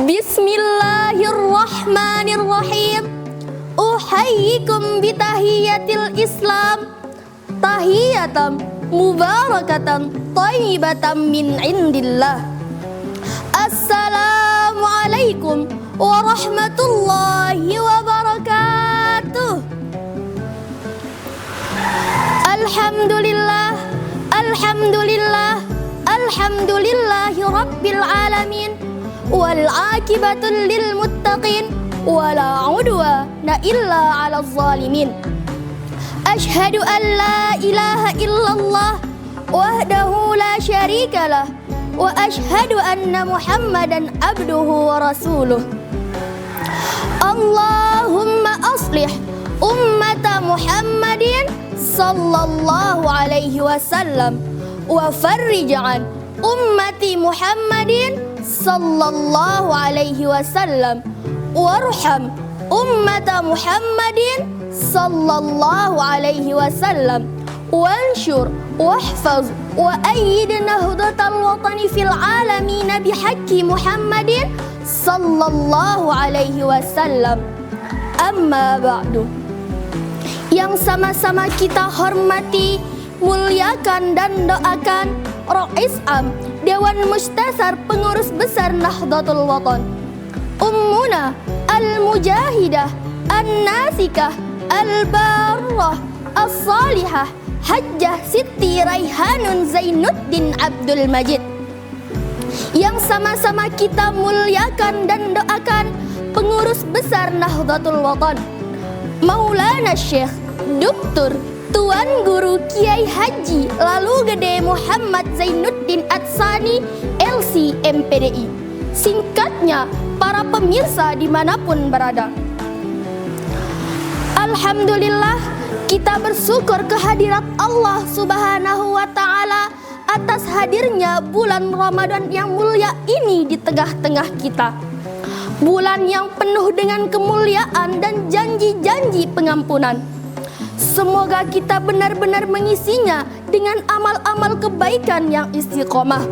Bismillahirrahmanirrahim. Uhayyikum bitahiyatil Islam, tahiyatan mubarakatan thayyibatan min indillah. Assalamualaikum warahmatullahi wabarakatuh. Alhamdulillah, alhamdulillah, alhamdulillahi rabbil alamin. Wal aqibatul lil muttaqin wala udwana illa 'alal zalimin. Asyhadu an la ilaha illallah wahdahu la syarikalah wa asyhadu anna Muhammadan abduhu wa rasuluh. Allahumma aslih ummata Muhammadin sallallahu alaihi wasallam wa farrij an ummati Muhammadin sallallahu alaihi wasallam warham ummata Muhammadin sallallahu alaihi wasallam wanshur wahfaz wa ayyid nahdatal watani fil alamin bihaqqi Muhammadin sallallahu alaihi wasallam. Amma ba'du. Yang sama-sama kita hormati, muliakan dan doakan Rais Am Dewan Mustasar Pengurus Besar Nahdlatul Watan, Ummuna Al-Mujahidah An-Nasikah Al-Barrah As-Salihah Hajjah Siti Raihanun Zainuddin Abdul Majid. Yang sama-sama kita muliakan dan doakan Pengurus Besar Nahdlatul Watan, Maulana Syekh Dr. Tuan Guru Kiai Haji Lalu Gede Muhammad Zainuddin Atsani LC MPDI. Singkatnya, para pemirsa dimanapun berada, alhamdulillah, kita bersyukur kehadirat Allah Subhanahu wa Ta'ala atas hadirnya bulan Ramadan yang mulia ini di tengah-tengah kita. Bulan yang penuh dengan kemuliaan dan janji-janji pengampunan. Semoga kita benar-benar mengisinya dengan amal-amal kebaikan yang istiqomah.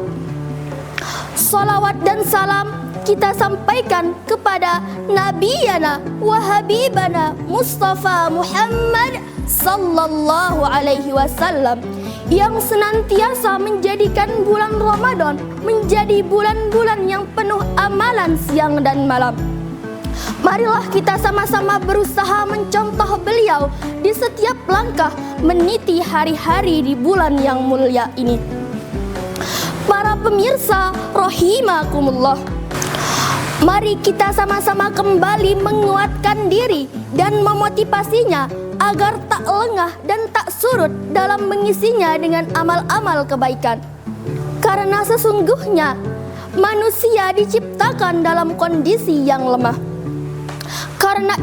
Salawat dan salam kita sampaikan kepada Nabiyana wa Habibana Mustafa Muhammad sallallahu alaihi wasallam yang senantiasa menjadikan bulan Ramadan menjadi bulan-bulan yang penuh amalan siang dan malam. Marilah kita sama-sama berusaha mencontoh beliau di setiap langkah meniti hari-hari di bulan yang mulia ini. Para pemirsa rahimakumullah, mari kita sama-sama kembali menguatkan diri dan memotivasinya agar tak lengah dan tak surut dalam mengisinya dengan amal-amal kebaikan. Karena sesungguhnya manusia diciptakan dalam kondisi yang lemah. Karena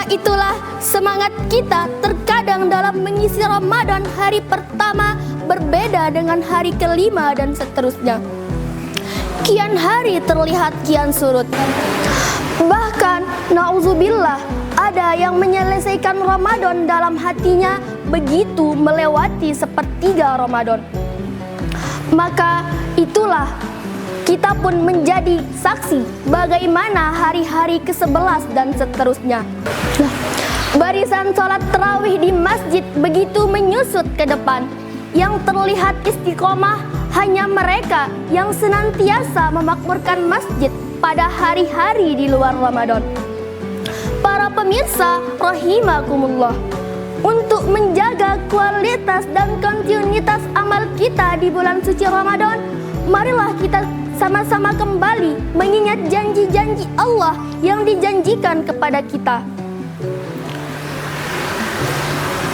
itulah semangat kita terkadang dalam mengisi Ramadan hari pertama berbeda dengan hari kelima dan seterusnya. Kian hari terlihat kian surut. Bahkan na'udzubillah, ada yang menyelesaikan Ramadan dalam hatinya begitu melewati sepertiga Ramadan. Maka itulah kita pun menjadi saksi bagaimana hari-hari ke-11 dan seterusnya. Barisan sholat tarawih di masjid begitu menyusut ke depan. Yang terlihat istiqomah hanya mereka yang senantiasa memakmurkan masjid pada hari-hari di luar Ramadan. Para pemirsa rahimakumullah, untuk menjaga kualitas dan kontinuitas amal kita di bulan suci Ramadan, marilah kita sama-sama kembali mengingat janji-janji Allah yang dijanjikan kepada kita.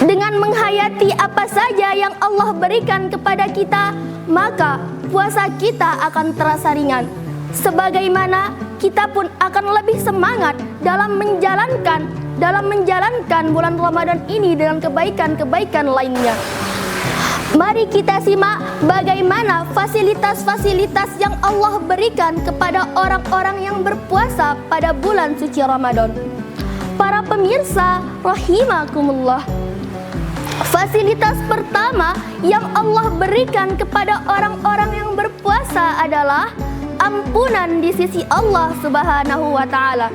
Dengan menghayati apa saja yang Allah berikan kepada kita, maka puasa kita akan terasa ringan. Sebagaimana kita pun akan lebih semangat dalam menjalankan bulan Ramadan ini dengan kebaikan-kebaikan lainnya. Mari kita simak bagaimana fasilitas-fasilitas yang Allah berikan kepada orang-orang yang berpuasa pada bulan suci Ramadan. Para pemirsa rahimakumullah, Fasilitas pertama yang Allah berikan kepada orang-orang yang berpuasa adalah ampunan di sisi Allah Subhanahu wa taala.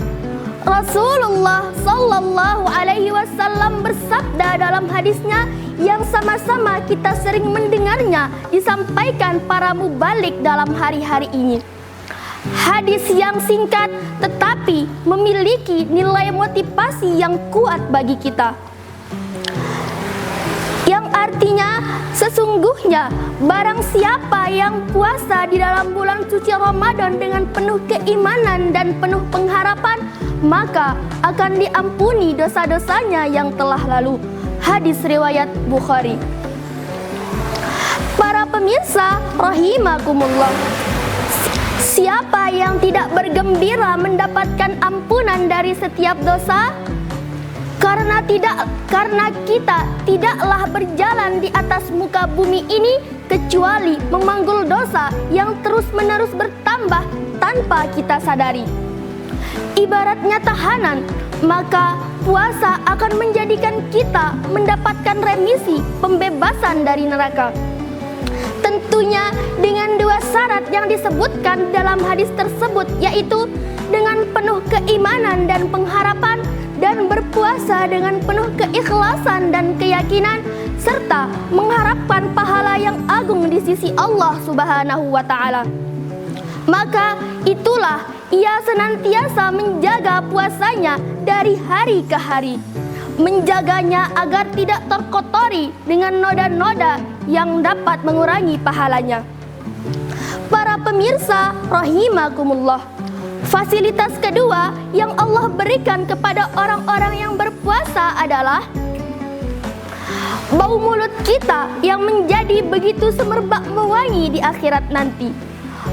Rasulullah sallallahu alaihi wasallam bersabda dalam hadisnya yang sama-sama kita sering mendengarnya disampaikan para mubalik dalam hari-hari ini. Hadis yang singkat tetapi memiliki nilai motivasi yang kuat bagi kita. Yang artinya sesungguhnya barang siapa yang puasa di dalam bulan suci Ramadan dengan penuh keimanan dan penuh pengharapan, maka akan diampuni dosa-dosanya yang telah lalu. Hadis riwayat Bukhari. Para pemirsa rahimakumullah, siapa yang tidak bergembira mendapatkan ampunan dari setiap dosa? Karena kita tidaklah berjalan di atas muka bumi ini kecuali memanggul dosa yang terus-menerus bertambah tanpa kita sadari. Ibaratnya tahanan, maka puasa akan menjadikan kita mendapatkan remisi pembebasan dari neraka. Tentunya dengan dua syarat yang disebutkan dalam hadis tersebut, yaitu dengan penuh keimanan dan pengharapan, dan berpuasa dengan penuh keikhlasan dan keyakinan, serta mengharapkan pahala yang agung di sisi Allah Subhanahu wa taala. Maka itulah ia senantiasa menjaga puasanya dari hari ke hari, menjaganya agar tidak terkotori dengan noda-noda yang dapat mengurangi pahalanya. Para pemirsa rahimakumullah, fasilitas kedua yang Allah berikan kepada orang-orang yang berpuasa adalah bau mulut kita yang menjadi begitu semerbak mewangi di akhirat nanti.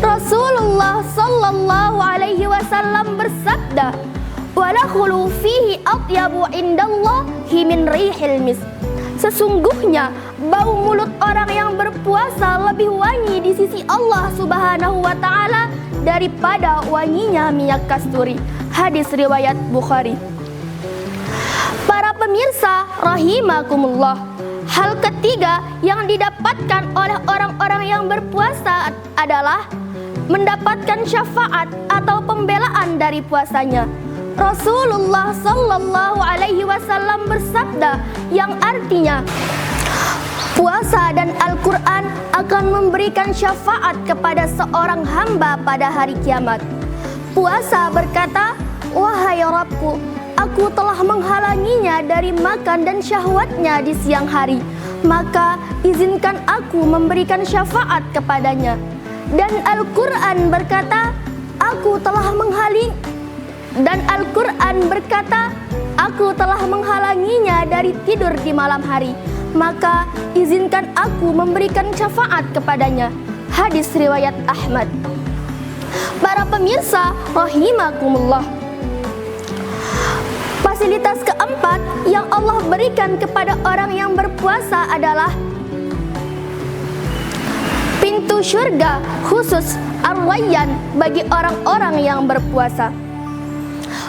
Rasulullah sallallahu alaihi wasallam bersabda, "Walakhulu fihi atyabu indallahi min rihil misk." Sesungguhnya bau mulut orang yang berpuasa lebih wangi di sisi Allah Subhanahu wa taala daripada wanginya minyak kasturi. Hadis riwayat Bukhari. Para pemirsa rahimakumullah, hal ketiga yang didapatkan oleh orang-orang yang berpuasa adalah mendapatkan syafaat atau pembelaan dari puasanya. Rasulullah sallallahu alaihi wasallam bersabda yang artinya puasa dan Al-Quran akan memberikan syafaat kepada seorang hamba pada hari kiamat. Puasa berkata, "Wahai Rabbku, aku telah menghalanginya dari makan dan syahwatnya di siang hari, maka izinkan aku memberikan syafaat kepadanya." Dan Al-Quran berkata, aku telah menghalanginya dari tidur di malam hari, maka izinkan aku memberikan syafaat kepadanya. Hadis riwayat Ahmad. Para pemirsa rahimakumullah, fasilitas keempat yang Allah berikan kepada orang yang berpuasa adalah pintu surga khusus Ar-Rayyan bagi orang-orang yang berpuasa.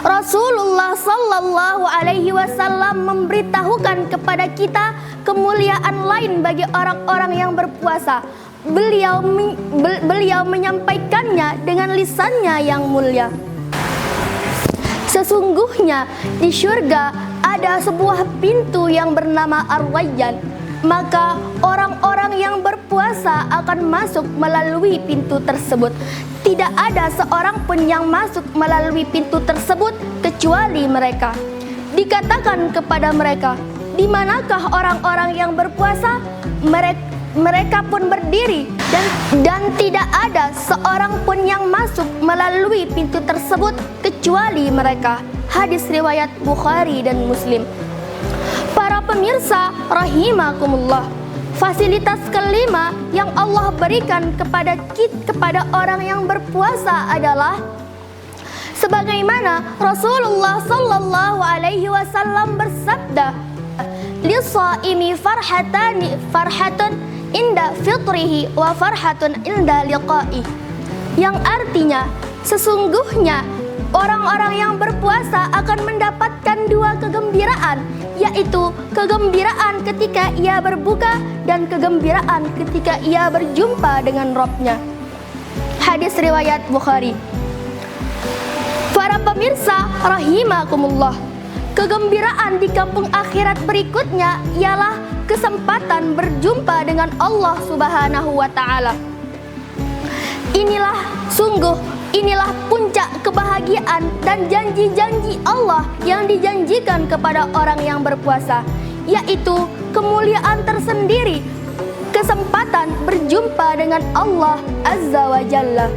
Rasulullah sallallahu alaihi wasallam memberitahukan kepada kita kemuliaan lain bagi orang-orang yang berpuasa. Beliau menyampaikannya dengan lisannya yang mulia. Sesungguhnya di surga ada sebuah pintu yang bernama Ar-Rayyan, maka orang-orang yang berpuasa akan masuk melalui pintu tersebut. Tidak ada seorang pun yang masuk melalui pintu tersebut kecuali mereka. Dikatakan kepada mereka, "Di manakah orang-orang yang berpuasa?" Mereka pun berdiri dan tidak ada seorang pun yang masuk melalui pintu tersebut kecuali mereka. Hadis riwayat Bukhari dan Muslim. Para pemirsa rahimakumullah, fasilitas kelima yang Allah berikan kepada orang yang berpuasa adalah sebagaimana Rasulullah sallallahu alaihi wasallam bersabda, "Lis-shaimi farhatun inda fitrihi wa farhatun inda liqa'i." Yang artinya sesungguhnya orang-orang yang berpuasa akan mendapatkan dua kegembiraan, yaitu kegembiraan ketika ia berbuka dan kegembiraan ketika ia berjumpa dengan Rabb-Nya. Hadis riwayat Bukhari. Para pemirsa rahimakumullah, kegembiraan di kampung akhirat berikutnya ialah kesempatan berjumpa dengan Allah Subhanahu wa taala. Inilah puncak kebahagiaan dan janji-janji Allah yang dijanjikan kepada orang yang berpuasa, yaitu kemuliaan tersendiri, kesempatan berjumpa dengan Allah Azza wa Jalla.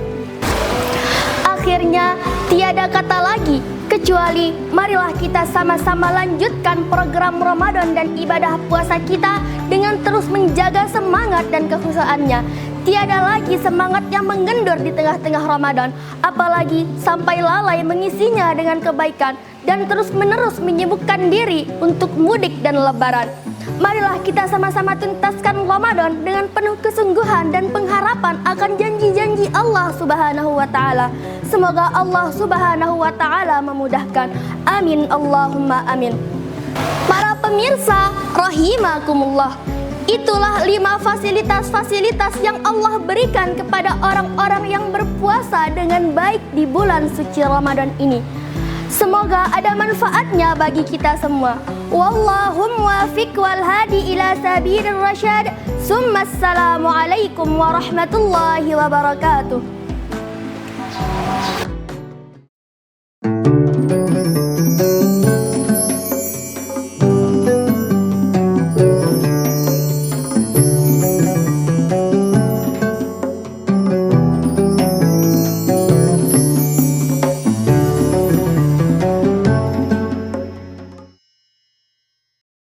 Akhirnya, tiada kata lagi kecuali marilah kita sama-sama lanjutkan program Ramadan dan ibadah puasa kita dengan terus menjaga semangat dan kekhusyuannya. Tiada lagi semangat yang mengendur di tengah-tengah Ramadan, apalagi sampai lalai mengisinya dengan kebaikan dan terus-menerus menyibukkan diri untuk mudik dan lebaran. Marilah kita sama-sama tuntaskan Ramadan dengan penuh kesungguhan dan pengharapan akan janji-janji Allah Subhanahu wa taala. Semoga Allah Subhanahu wa taala memudahkan. Amin Allahumma amin. Para pemirsa rahimakumullah, itulah 5 fasilitas-fasilitas yang Allah berikan kepada orang-orang yang berpuasa dengan baik di bulan suci Ramadan ini. Semoga ada manfaatnya bagi kita semua. Wallahum wafiq wal hadi ila sabilir rasyad. Assalamualaikum warahmatullahi wabarakatuh.